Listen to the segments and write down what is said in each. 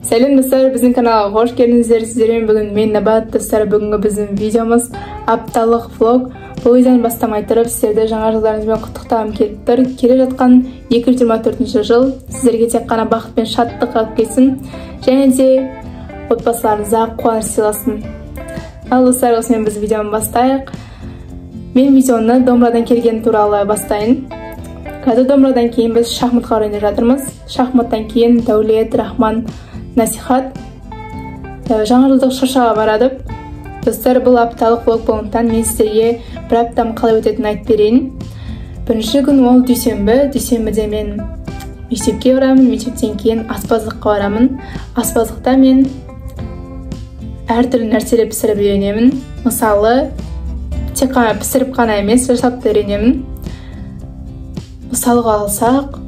Selam dostlar, bizim kanala hoş geldiniz. Sizlerмен бүгін мен Набат достар. Бүгінгі біздің видеомыз апталық влог. Бұл видеоны бастамай тұрып, сіздерді жаңа жылдарыңызбен құттықтағым келіп тұр. Келе жатқан 2024 жыл сіздерге тек қана бақыт пен шаттық алып келсін, және де отбасыларыңызға қуаныш сыйласын. Ал достар, осымен біз видеоны бастайық. Мен видеоны домбырадан келген туралы бастайын. Қазір домбырадан кейін біз шахматқа ойнап жатырмыз. Шахматтан кейін Дәулет, Рахман, Насихат жаңа жылдық шыршаға барады. Достар, бұл апталық влог болғандықтан мен сіздерге бір аптам қалай өтетінін айтып берейін. Бірінші күн ол дүйсенбі. Дүйсенбіде мен мектепке барамын, мектептен кейін аспаздыққа барамын. Аспаздықта мен әртүрлі нәрселер пісіріп үйренемін. Мысалы, тек қана пісіріп қана емес, жасап та үйренемін. Мысалға алсақ,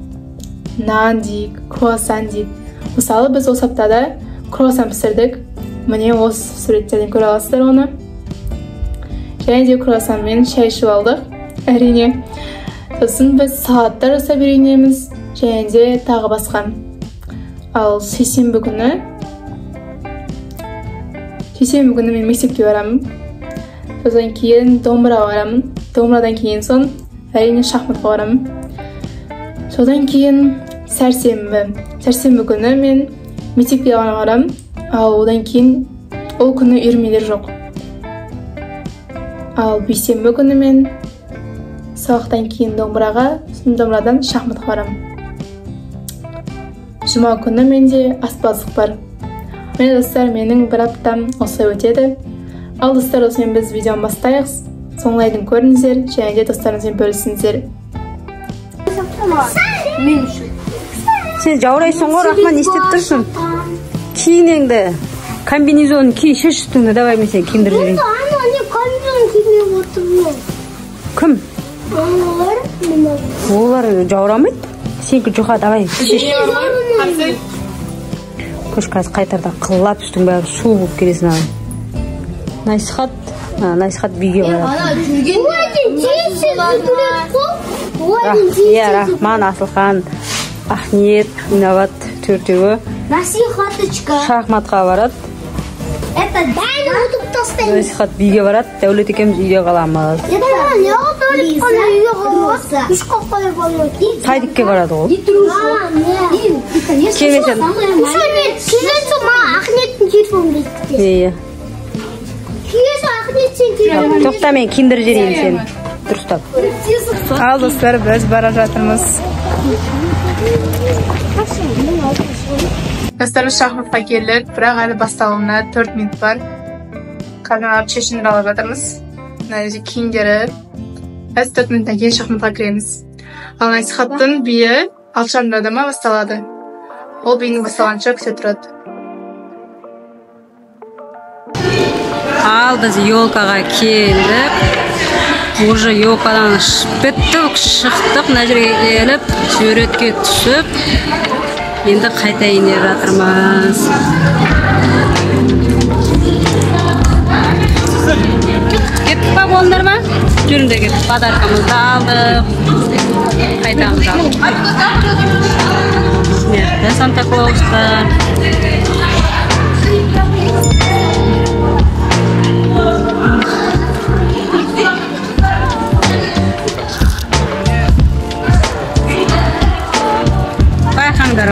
нан дейік, круассан дейік. Мысалы, біз осы аптада круассан пісірдік. Міне осы суреттерден көре аласыздар оны. Және де круассанмен шай ішіп алдық. Әрине. Сосын біз салаттар жасап үйренеміз. Және де тағы басқа. Ал сейсенбі күні мен мектепке барамын. Содан кейін домбыраға барамын. Домбырадан кейін соң әрине шахматқа барамын. Содан кейін сәрсенбі күні мен мектепке барамын. Ал одан кейін ол күні үйірмелер жоқ. Ал бейсенбі күні мен сабақтан кейін домбырадан шахматқа барамын. Жұма күні менде аспаздық бар. Міне достар, менің бір аптам осылай өтеді. Ал достар, осымен біз видеоны бастайық. Соңлайдың көріңіздер, және де достарыңызбен бөлісіңіздер. Сен жаурайсың ғой, Рахман, не істеп тұрсың? Киінеңді, комбинезон ки, шеш үстіңді, давай мен сен киіндіріп жіберейін. Ана, комбинезон киініп отырмын. Кім? Олар. Олар жаурамайды. Сенікі жұқа, давай, шеш. Көш қазір қайтарда қыллап үстің бәрі су болып келесін ағай. Насихат биге барады. Рахман, Асылхан, Ахниет, Набат төртеуі шахматқа барады. Насихат биге барады. Дәулет екеуміз үйге қаламыз. Сайдикке барады ол. Келмесен. Тоқта, мен киіндіріп жіберейін сені. Дұрыстап. Ал достар, біз бара жатырмыз. Достарымыз шахматқа келдік, бірақ әлі басталуына 4 минут бар. Қазір шешімдер алып жатырмыз. Мына киімдері. Біз 4 минуттан кейін шахматқа кіреміз. Ал Насихаттың биі 6:30-да басталады. Ол биінің басталғанша күте тұрады. Ал біз елкаға келдік. Уже елкадан біттік, шықтық, мына жерге келіп, суретке түсіп, енді қайта еніп жатырмыз. Кеттік па болыңдар ма? Жүріңдер кеттік, подаркамызды алдық. Қайтамыз алдық. Санта Клаустар. Байқаңдар.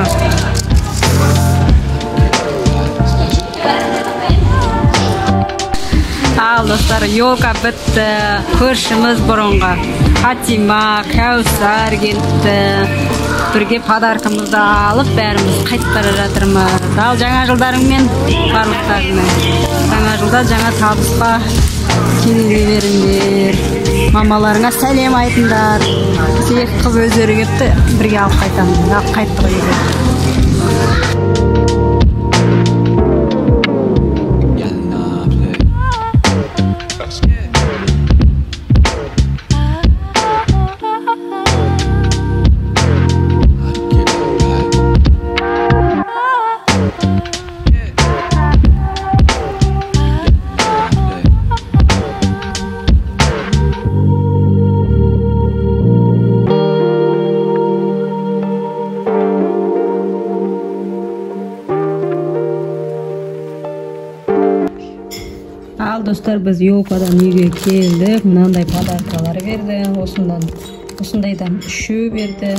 Ал достар, елка бітті. Көршіміз бұрынға Фатима, Кәусар келді. Бірге подаркамызды алып, бәріміз қайтып бара жатырмыз. Ал жаңа жылдарыңмен барлықтарыңмен. Жаңа жылда жаңа табысқа келе беріңдер. Мамаларыңа сәлем айтыңдар. Екі қыз өздері кетті, бірге алып қайтамыз. Алып қайттық үйге. достар, біз елкадан үйге келдік. Мынандай подаркалар берді. Осындайдан 3 берді.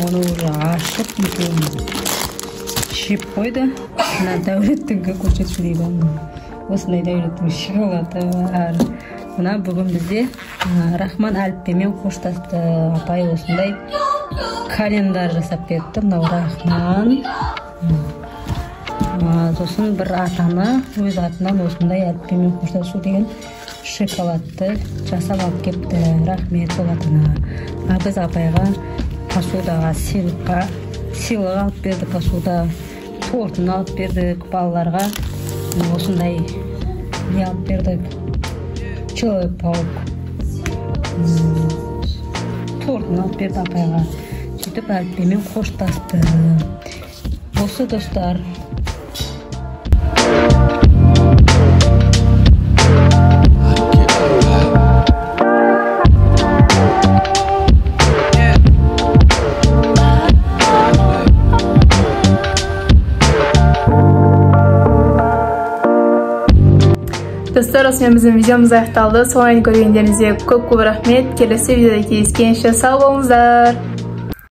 Оны уже ашып жеп қойды. Мына Дәулеттіңгі көрсетшілейді. Осындай Дәулеттің шоколады бар. Мына бүгін бізде Рахман әліппемен қоштасты. Апай осындай календар жасап берді. Мынау Рахман. Сосын бір атаны өз атынан осындай әліппемен қоштасу деген шоколадты жасап алып кепті. Рахмет сол атына. Біз апайға посудаға сыйлық алып берді, посуда тортын алып бердік, балаларға осындай не алып бердік, Человек-паук тортын алып берді апайға. Сөйтіп әліппемен қоштасты. Осы достар. Dostlar, osымен біздің видеомыз аяқталды. Соңын көргендеріңізге көп рахмет. Келесі видеода кездескенше сау болыңыздар.